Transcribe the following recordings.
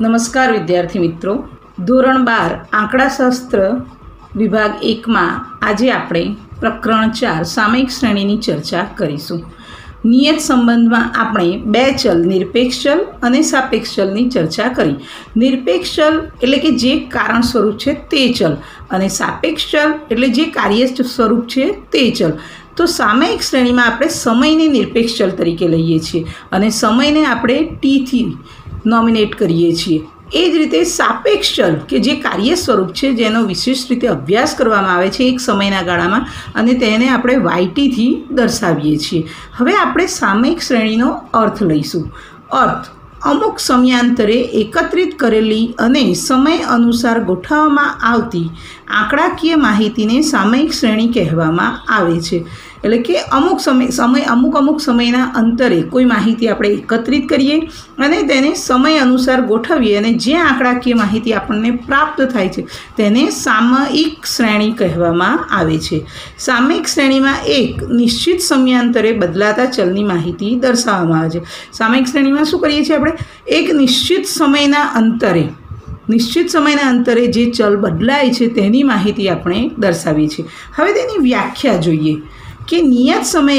नमस्कार विद्यार्थी मित्रों, धोरण 12 आंकड़ाशास्त्र विभाग 1 में आज આપણે પ્રકરણ 4 સામયિક શ્રેણીની ચર્ચા કરીશું। નિયત સંબંધમાં આપણે બે ચલ નિરપેક્ષ ચલ અને સાપેક્ષ ચલની ચર્ચા કરી। નિરપેક્ષ ચલ એટલે કે જે કારણ સ્વરૂપ છે તે ચલ અને સાપેક્ષ ચલ એટલે જે કાર્ય સ્વરૂપ છે તે ચલ। तो सामयिक श्रेणी में આપણે સમયને નિરપેક્ષ ચલ તરીકે લઈએ છીએ અને સમયને આપણે टी થી નોમિનેટ કરીએ છીએ। એ જ રીતે સાપેક્ષ ચલ કે જે કાર્ય સ્વરૂપ છે જેનો વિશિષ્ટ રીતે અભ્યાસ કરવામાં આવે છે એક સમયના ગાળામાં અને તેને આપણે YT થી દર્શાવીએ છીએ। હવે આપણે સામયિક શ્રેણીનો અર્થ લઈશું। અર્થ અમુક સમયાંતરે એકત્રિત કરેલી અને સમય અનુસાર ગોઠવવામાં આવતી આંકડાકીય માહિતીને સામયિક શ્રેણી કહેવામાં આવે છે। એટલે કે અમુક સમયના અંતરે કોઈ માહિતી આપણે એકત્રિત કરીએ અને તેને સમય અનુસાર ગોઠવીએ અને જે આંકડાકીય માહિતી આપણને પ્રાપ્ત થાય છે તેને સામયિક શ્રેણી કહેવામાં આવે છે। સામયિક શ્રેણીમાં એક નિશ્ચિત સમયાંતરે બદલાતા ચલની માહિતી દર્શાવવામાં આવે છે। સામયિક શ્રેણીમાં શું કરીએ છીએ આપણે એક નિશ્ચિત સમયના અંતરે જે ચલ બદલાય છે તેની માહિતી આપણે દર્શાવીએ છીએ। હવે તેની વ્યાખ્યા જોઈએ कि नियत समय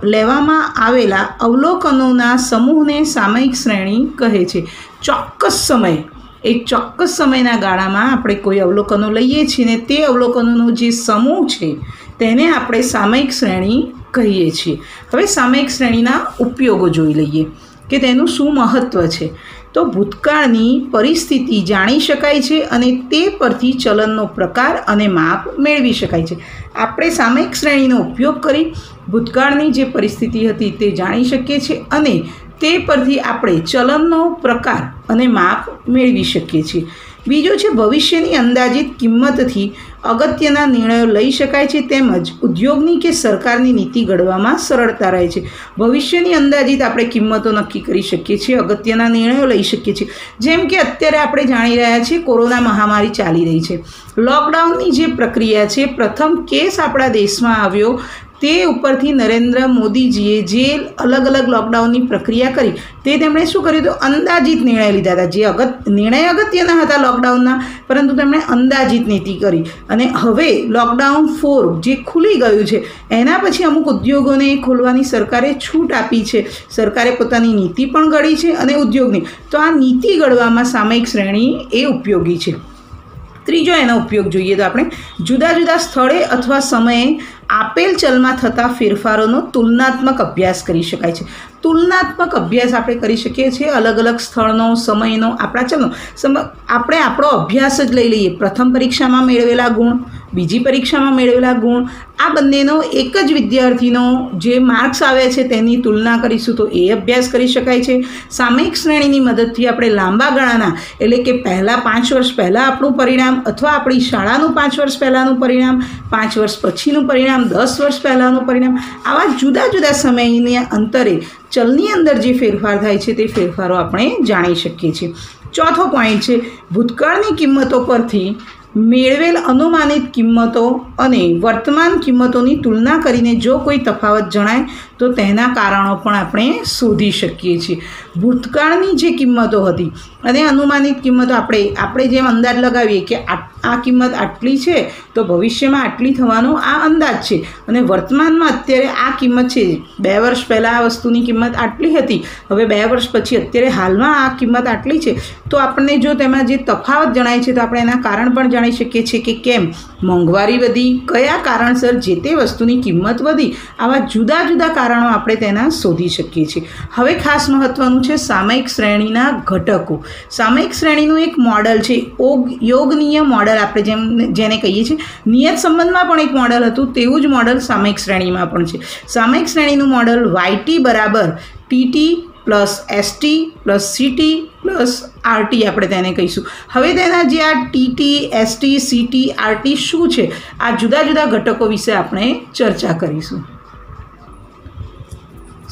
लेवामां आवेला अवलोकनोना समूहने सामयिक श्रेणी कहे छे। चोक्कस समय एक चोक्कस समयना गाळामां आपणे कोई अवलोकनो लईए छीए ने ते अवलोकनोनो जे समूह छे तेने आपणे सामयिक श्रेणी कहीए छीए। हवे सामयिक श्रेणीना उपयोगो जोई लईए कि तेनुं शुं महत्व छे। तो भूतकाळनी परिस्थिति जाणी शकाय छे अने ते परथी चलननो प्रकार अने माप मेळवी शकाय छे। आपणे सामयिक श्रेणीनो उपयोग करी भूतकाळनी जे परिस्थिति हती ते जाणी शकीए छीए अने ते परथी आपणे चलननो प्रकार अने माप मेळवी शकीए छीए। बीजो छे भविष्यनी अंदाजित किंमतथी अगत्यना निर्णयो लई शकाय छे तेमज उद्योगनी के सरकारनी नीति घडवामां सरळता रहे छे। भविष्यनी अंदाजित आपणे किंमतो नक्की करी शकीए छीए, अगत्यना निर्णयो लई शकीए छीए। जेम के अत्यारे आपणे जाणी रह्या छीए कोरोना महामारी चाली रही छे। लॉकडाउननी जे प्रक्रिया छे प्रथम केस आपणा देशमां आव्यो ते उपरथी नरेन्द्र मोदीजीए जे अलग अलग लॉकडाउननी प्रक्रिया करी ते तेमणे शुं कर्युं तो अंदाजित निर्णय लीधा हता। जे निर्णय अगत्यना हता लॉकडाउनना परंतु तेमणे अंदाजित नीति करी अने हवे लॉकडाउन 4 जे खुली गयुं छे एना पछी अमुक उद्योगोने खोलवानी सरकारे छूट आपी छे। सरकारे पोतानी नीति पण घड़ी छे अने उद्योगनी तो आ नीति घड़वामां सामयिक श्रेणी ए उपयोगी छे। त्रीजो एनो उपयोग जोईए तो आपणे जुदा जुदा स्थळे अथवा समये आपेल चलमां थता फेरफारोनो तुलनात्मक अभ्यास करी शकाय छे। तुलनात्मक अभ्यास आपणे करी शकीए छीए अलग अलग स्थळनो समयनो आपणा चलनो आपणे आपणो अभ्यास ज लई लईए। प्रथम परीक्षामां मेळवेला गुण, बीजी परीक्षामां मेळवेला गुण आ बंनेनो एक ज विद्यार्थीनो जे मार्क्स आवे छे तेनी तुलना करीशुं तो ए अभ्यास करी शकाय छे। सामयिक श्रेणीनी मददथी आपणे लांबा गाळाना એટલે કે પહેલા 5 વર્ષ પહેલાં આપણું પરિણામ અથવા આપણી શાળાનું 5 વર્ષ પહેલાંનું પરિણામ, 5 વર્ષ પછીનું પરિણામ, 10 વર્ષ પહેલાંનું પરિણામ આવા જુદા જુદા સમયની અંતરે ચલની અંદર જે ફેરફાર થાય છે તે ફેરફારો આપણે જાણી શકીએ છીએ। ચોથો પોઈન્ટ છે ભૂતકાળની કિંમતો પરથી મેળવેલ અનુમાનિત કિંમતો અને વર્તમાન કિંમતોની તુલના કરીને જો કોઈ તફાવત જણાય તો તેના કારણો પણ આપણે શોધી શકીએ છીએ। ભૂતકાળની જે કિંમતો હતી અને અનુમાનિત કિંમતો આપણે જેમ અંદાજ લગાવીએ કે આ કિંમત આટલી છે તો ભવિષ્યમાં આટલી થવાનો આ અંદાજ છે અને વર્તમાનમાં અત્યારે આ કિંમત છે। 2 વર્ષ પહેલાં આ વસ્તુની કિંમત આટલી હતી, હવે 2 વર્ષ પછી અત્યારે હાલમાં આ કિંમત આટલી છે તો આપણને જો તેમાં જે તફાવત જણાય છે તો આપણે એના કારણ પણ જાણી શકીએ છીએ કે કેમ મોંઘવારી વધી, કયા કારણસર જે તે વસ્તુની કિંમત વધી, આવા જુદા જુદા કારણો આપણે તેના શોધી શકીએ છીએ। હવે ખાસ મહત્વનું છે સામયિક શ્રેણીના ઘટકો। સામયિક શ્રેણીનું એક મોડલ છે યોગનીય મોડલ આપણે જેને કહીએ છીએ। નિયત સંબંધમાં પણ એક મોડલ હતું તેવું જ મોડલ સામયિક શ્રેણીમાં પણ છે। સામયિક શ્રેણીનું મોડલ YT બરાબર TT plus ST plus CT plus RT આપણે તેને કહીશું। હવે તેના જે આ TT, ST, CT, RT શું છે આ જુદા જુદા ઘટકો વિશે આપણે ચર્ચા કરીશું।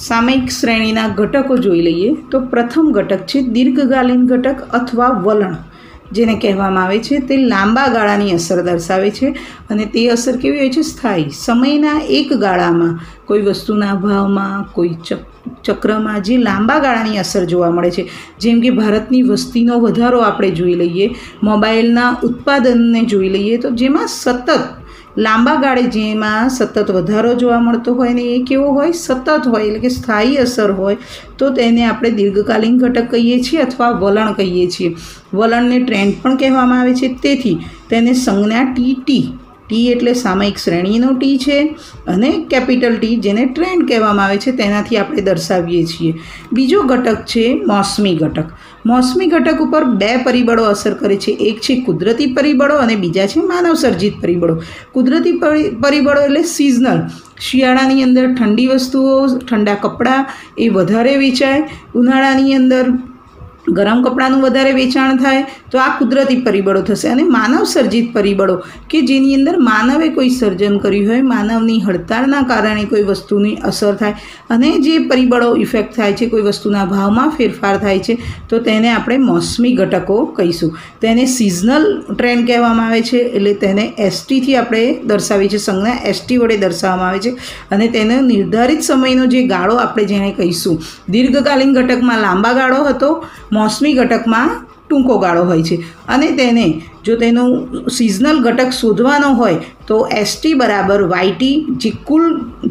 સામયિક શ્રેણીના ઘટકો જોઈ લઈએ તો પ્રથમ ઘટક છે દીર્ઘકાલીન ઘટક અથવા વલણ। જેને કહેવામાં આવે છે તે લાંબા ગાળાની અસર દર્શાવે છે અને તે અસર કેવી હોય છે? સ્થાયી. સમયના એક ગાળામાં કોઈ વસ્તુના ભાવમાં, કોઈ ચક્રમાં જે લાંબા ગાળાની અસર જોવા મળે છે, જેમ કે ભારતની વસ્તીનો વધારો આપણે જોઈ લઈએ, મોબાઈલના ઉત્પાદનને જોઈ લઈએ, તો જેમાં સતત લાંબા ગાળે જેમાં સતત વધારો જોવા મળતો હોય ને એ કેવો હોય? સતત હોય, એટલે કે સ્થાયી અસર હોય, તો તેને આપણે દીર્ઘકાલીન ઘટક કહીએ છીએ અથવા વલણ કહીએ છીએ. વલણને ટ્રેન્ડ પણ કહેવામાં આવે છે. તેથી તેને સંજ્ઞા ટી એટલે સામયિક શ્રેણીનો ટી છે અને કેપિટલ ટી જેને ટ્રેન્ડ કહેવામાં આવે છે તેનાથી આપણે દર્શાવીએ છીએ. બીજો ઘટક છે મોસમી ઘટક. મોસમી ઘટક ઉપર બે પરિબળો અસર કરે છે. એક છે કુદરતી પરિબળો અને બીજા છે માનવ સર્જિત પરિબળો. કુદરતી પરિબળો એટલે સિઝનલ. શિયાળાની અંદર ઠંડી વસ્તુઓ, ઠંડા કપડાં એ વધારે વેચાય, ઉનાળાની અંદર ગરમ કપડાનું વધારે વેચાણ થાય, તો આ કુદરતી પરિબળો થશે. અને માનવ સર્જિત પરિબળો કે જેની અંદર માનવે કોઈ સર્જન કર્યું હોય, માનવની હડતાળના કારણે કોઈ વસ્તુની અસર થાય અને જે પરિબળો ઇફેક્ટ થાય છે, કોઈ વસ્તુના ભાવમાં ફેરફાર થાય છે, તો તેને આપણે મોસમી ઘટકો કહીશું. તેને સિઝનલ ટ્રેન્ડ કહેવામાં આવે છે, એટલે તેને એસટીથી આપણે દર્શાવીએ છીએ, સંજ્ઞા એસટી વડે દર્શાવવામાં આવે છે. અને તેનો નિર્ધારિત સમયનો જે ગાળો આપણે જેને કહીશું, દીર્ઘકાલીન ઘટકમાં લાંબા ગાળો હતો, મોસમી ઘટકમાં ટૂંકો ગાળો હોય છે. અને તેને જો તેનું સિઝનલ ઘટક શોધવાનો હોય તો એસટી બરાબર વાયટી જે કુલ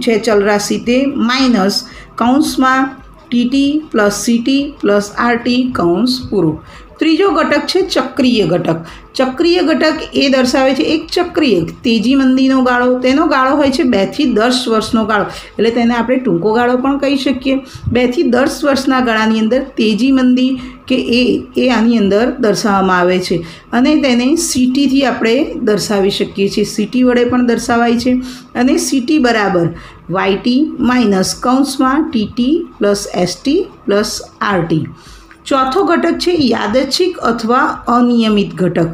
છે ચલરાશિ તે માઇનસ કૌંસમાં TT plus CT plus RT કૌંસ પૂરો. ત્રીજો ઘટક છે ચક્રીય ઘટક. ચક્રીય ઘટક એ દર્શાવે છે એક ચક્રીય તેજી મંદીનો ગાળો. તેનો ગાળો હોય છે 2 થી 10 વર્ષનો ગાળો, એટલે તેને આપણે ટૂંકો ગાળો પણ કહી શકીએ. 2 થી 10 વર્ષના ગાળાની અંદર તેજી મંદી કે એ આની અંદર દર્શાવવામાં આવે છે અને તેને સીટીથી આપણે દર્શાવી શકીએ છીએ. સીટી વડે પણ દર્શાવાય છે. અને સીટી બરાબર વાયટી માઇનસ કૌંસમાં TT plus ST plus RT. ચોથો ઘટક છે યાદચ્છિક અથવા અનિયમિત ઘટક.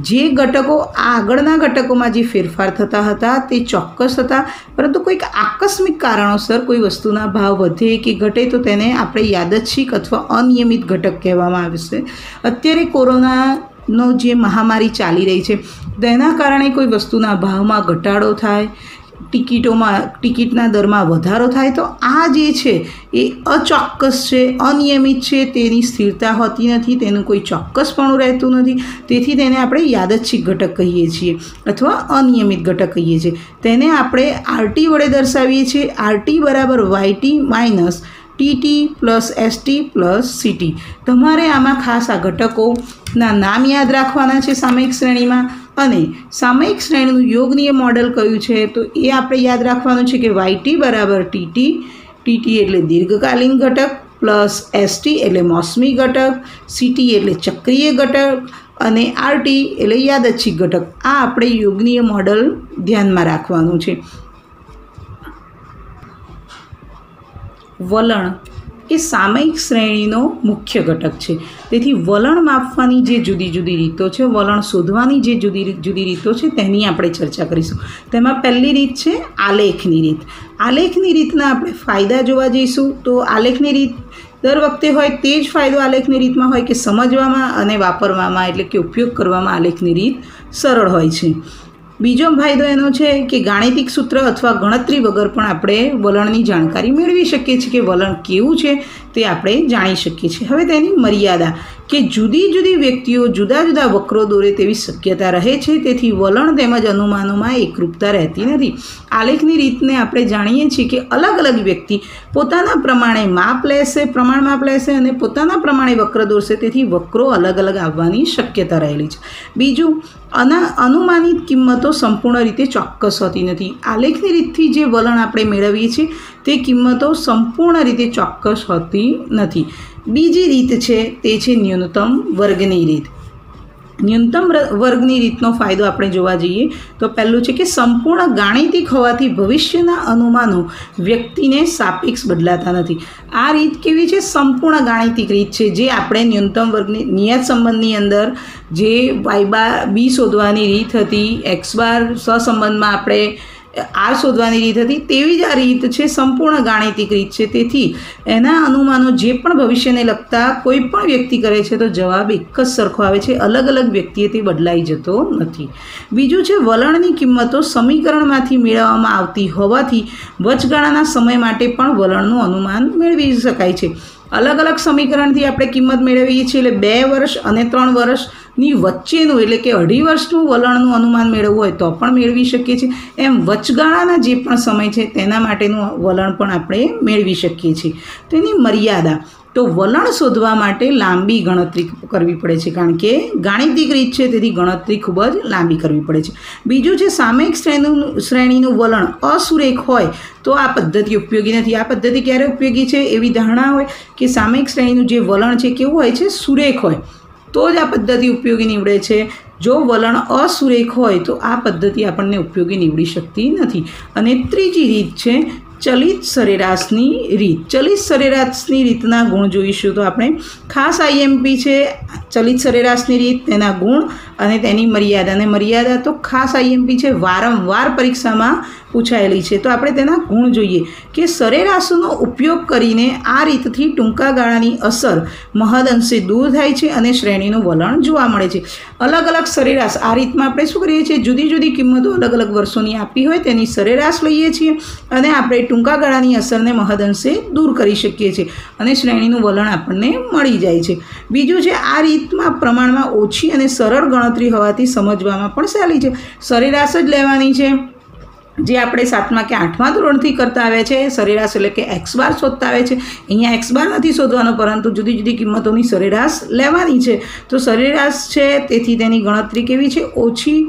જે ઘટકો આગળના ઘટકોમાં જે ફેરફાર થતા હતા તે ચોક્કસ હતા, પરંતુ કોઈક આકસ્મિક કારણોસર કોઈ વસ્તુના ભાવ વધે કે ઘટે તો તેને આપણે યાદચ્છિક અથવા અનિયમિત ઘટક કહેવામાં આવશે. અત્યારે કોરોનાનો જે મહામારી ચાલી રહી છે તેના કારણે કોઈ વસ્તુના ભાવમાં ઘટાડો થાય, ટિકિટના દરમાં વધારો થાય, તો આ જે છે એ અચોક્કસ છે, અનિયમિત છે, તેની સ્થિરતા હોતી નથી, તેનું કોઈ ચોક્કસપણું રહેતું નથી. તેથી તેને આપણે યાદચ્છિક ઘટક કહીએ છીએ અથવા અનિયમિત ઘટક કહીએ છીએ. તેને આપણે આરટી વડે દર્શાવીએ છીએ. આરટી બરાબર YT minus TT plus ST plus CT. તમારે આમાં ખાસ આ ઘટકોના નામ યાદ રાખવાના છે સામયિક શ્રેણીમાં. અને સામયિક શ્રેણીનું યોગનીય મોડેલ કયું છે તો એ આપણે યાદ રાખવાનું છે કે વાયટી બરાબર ટીટી એટલે દીર્ઘકાલીન ઘટક, પ્લસ એસટી એટલે મોસમી ઘટક, સીટી એટલે ચક્રીય ઘટક અને આરટી એટલે યાદચ્છિક ઘટક. આ આપણે યોગનીય મોડેલ ધ્યાનમાં રાખવાનું છે. વલણ એ સામયિક શ્રેણીનો મુખ્ય ઘટક છે. તેથી વલણ માપવાની જે જુદી જુદી રીતો છે, વલણ શોધવાની જે જુદી જુદી રીતો છે તેની આપણે ચર્ચા કરીશું. તેમાં પહેલી રીત છે આલેખની રીત. આલેખની રીતના આપણે ફાયદા જોવા જઈશું. તો આલેખની રીત દર વખતે હોય તે જ ફાયદો આલેખની રીતમાં હોય કે સમજવામાં અને વાપરવામાં, એટલે કે ઉપયોગ કરવામાં આલેખની રીત સરળ હોય છે. બીજો ફાયદો એનો છે કે ગાણિતિક સૂત્ર અથવા ગણતરી વગર પણ આપણે વલણની જાણકારી મેળવી શકીએ છીએ કે વલણ કેવું છે તે આપણે જાણી શકીએ છીએ. હવે તેની મર્યાદા કે જુદી જુદી વ્યક્તિઓ જુદા જુદા વક્રો દોરે તેવી શક્યતા રહે છે. તેથી વલણ તેમજ અનુમાનોમાં એકરૂપતા રહેતી નથી. આલેખની રીતને આપણે જાણીએ છીએ કે અલગ અલગ વ્યક્તિ પોતાના પ્રમાણે પ્રમાણ માપ લેશે અને પોતાના પ્રમાણે વક્ર દોરશે. તેથી વક્રો અલગ અલગ આવવાની શક્યતા રહેલી છે. બીજું, અનુમાનિત કિંમતો સંપૂર્ણ રીતે ચોક્કસ હોતી નથી. આલેખની રીતથી જે વલણ આપણે મેળવીએ છીએ તે કિંમતો સંપૂર્ણ રીતે ચોક્કસ હોતી નથી. બીજી રીત છે તે છે ન્યૂનતમ વર્ગની રીત. ન્યૂનતમ વર્ગની રીતનો ફાયદો આપણે જોવા જઈએ તો પહેલું છે કે સંપૂર્ણ ગાણિતિક હોવાથી ભવિષ્યના અનુમાનો વ્યક્તિને સાપેક્ષ બદલાતા નથી. આ રીત કેવી છે? સંપૂર્ણ ગાણિતિક રીત છે, જે આપણે ન્યૂનતમ વર્ગની નિયત સંબંધની અંદર જે y બાર બી શોધવાની રીત હતી, x બાર સહસંબંધમાં આપણે આર શોધવાની રીત હતી તેવી જ આ રીત છે સંપૂર્ણ ગાણિતિક રીત છે. તેથી એના અનુમાનો જે પણ ભવિષ્યને લગતા કોઈ પણ વ્યક્તિ કરે છે તો જવાબ એક જ સરખો આવે છે, અલગ અલગ વ્યક્તિએ તે બદલાઈ જતો નથી. બીજું છે વલણની કિંમતો સમીકરણમાંથી મેળવવામાં આવતી હોવાથી વચગાળાના સમય માટે પણ વલણનું અનુમાન મેળવી શકાય છે. અલગ અલગ સમીકરણથી આપણે કિંમત મેળવીએ છીએ, એટલે 2 વર્ષ અને 3 વર્ષની વચ્ચેનું એટલે કે 2.5 વર્ષનું વલણનું અનુમાન મેળવવું હોય તો પણ મેળવી શકીએ છીએ. એમ વચગાળાના જે પણ સમય છે તેના માટેનું વલણ પણ આપણે મેળવી શકીએ છીએ. તેની મર્યાદા તો વલણ શોધવા માટે લાંબી ગણતરી કરવી પડે છે, કારણ કે ગાણિતિક રીત છે તેથી ગણતરી ખૂબ જ લાંબી કરવી પડે છે. બીજું છે સામયિક શ્રેણીનું વલણ અસુરેખ હોય તો આ પદ્ધતિ ઉપયોગી નથી. આ પદ્ધતિ ક્યારે ઉપયોગી છે? એવી ધારણા હોય કે સામયિક શ્રેણીનું જે વલણ છે કેવું હોય છે? સુરેખ હોય તો જ આ પદ્ધતિ ઉપયોગી નીવડે છે. જો વલણ અસુરેખ હોય તો આ પદ્ધતિ આપણને ઉપયોગી નીવડી શકતી નથી. અને ત્રીજી રીત છે ચલિત સરેરાશની રીત. ચલિત સરેરાશની રીતના ગુણ જોઈશું તો આપણે ખાસ આઈએમપી છે ચલિત સરેરાશની રીત, તેના ગુણ અને તેની મર્યાદા. અને મર્યાદા તો ખાસ આઈએમપી છે, વારંવાર પરીક્ષામાં પૂછાયેલી છે. તો આપણે તેના ગુણ જોઈએ કે સરેરાશનો ઉપયોગ કરીને આ રીતથી ટૂંકા ગાળાની અસર મહદઅંશે દૂર થાય છે અને શ્રેણીનું વલણ જોવા મળે છે. અલગ અલગ સરેરાશ આ રીતમાં આપણે શું કરીએ છીએ? જુદી જુદી કિંમતો અલગ અલગ વર્ષોની આપી હોય તેની સરેરાશ લઈએ છીએ અને આપણે ટૂંકા ગાળાની અસરને મહદઅંશે દૂર કરી શકીએ છીએ અને શ્રેણીનું વલણ આપણને મળી જાય છે. બીજું છે આ રીતમાં પ્રમાણમાં ઓછી અને સરળ ગણતરી હોવાથી સમજવામાં પણ સહેલી છે. સરેરાશ જ લેવાની છે જે આપણે 7મા કે 8મા ધોરણથી કરતા આવ્યા છે. સરેરાશ એટલે કે એક્સ બાર શોધતા આવે છે. અહીંયા એક્સ બાર નથી શોધવાનો, પરંતુ જુદી જુદી કિંમતોની સરેરાશ લેવાની છે. તો સરેરાશ છે તેથી તેની ગણતરી કેવી છે? ઓછી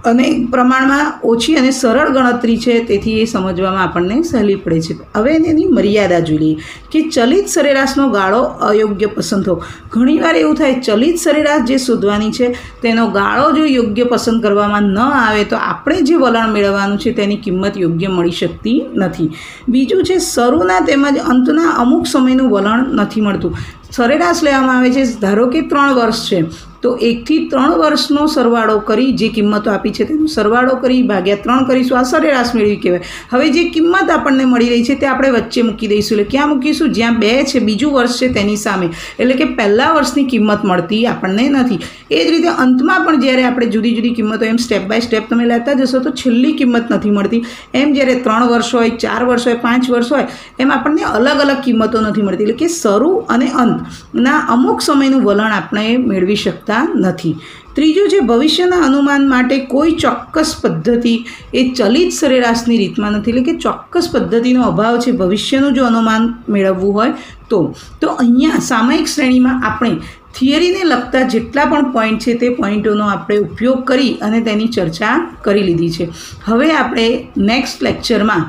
અને પ્રમાણમાં ઓછી અને સરળ ગણતરી છે, તેથી એ સમજવામાં આપણને સહેલી પડે છે. હવે એની મર્યાદા જોઈ લઈએ કે ચલિત સરેરાશનો ગાળો અયોગ્ય પસંદ થવો. ઘણીવાર એવું થાય ચલિત સરેરાશ જે શોધવાની છે તેનો ગાળો જો યોગ્ય પસંદ કરવામાં ન આવે તો આપણે જે વલણ મેળવવાનું છે તેની કિંમત યોગ્ય મળી શકતી નથી. બીજું છે શરૂના તેમજ અંતના અમુક સમયનું વલણ નથી મળતું. સરેરાશ લેવામાં આવે છે, ધારો કે 3 વર્ષ છે તો 1 થી 3 વર્ષનો સરવાળો કરી જે કિંમતો આપી છે તેનો સરવાળો કરી ભાગ્યા 3 કરીશું, આ સરેરાશ મેળવી કહેવાય. હવે જે કિંમત આપણને મળી રહી છે તે આપણે વચ્ચે મૂકી દઈશું. એટલે ક્યાં મૂકીશું? જ્યાં 2 છે બીજું વર્ષ છે તેની સામે, એટલે કે પહેલા વર્ષની કિંમત મળતી આપણને નથી. એ જ રીતે અંતમાં પણ જ્યારે આપણે જુદી જુદી કિંમતો એમ સ્ટેપ બાય સ્ટેપ તમે લેતા જશો તો છેલ્લી કિંમત નથી મળતી. એમ જ્યારે 3 વર્ષ હોય, 4 વર્ષ હોય, 5 વર્ષ હોય એમ આપણને અલગ અલગ કિંમતો નથી મળતી. એટલે કે શરૂ અને અંતના અમુક સમયનું વલણ આપણે મેળવી શકતા નથી. ત્રીજું છે ભવિષ્યના અનુમાન માટે કોઈ ચોક્કસ પદ્ધતિ એ ચલિત સરેરાશની રીતમાં નથી. એટલે કે ચોક્કસ પદ્ધતિનો અભાવ છે ભવિષ્યનું જો અનુમાન મેળવવું હોય તો અહીંયા સામયિક શ્રેણીમાં આપણે થિયરીને લગતા જેટલા પણ પોઈન્ટ છે તે પોઈન્ટોનો આપણે ઉપયોગ કરી અને તેની ચર્ચા કરી લીધી છે. હવે આપણે નેક્સ્ટ લેક્ચરમાં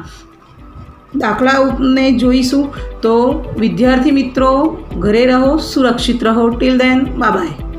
દાખલાઓને જોઈશું. તો વિદ્યાર્થી મિત્રો ઘરે રહો, સુરક્ષિત રહો. Till then bye bye.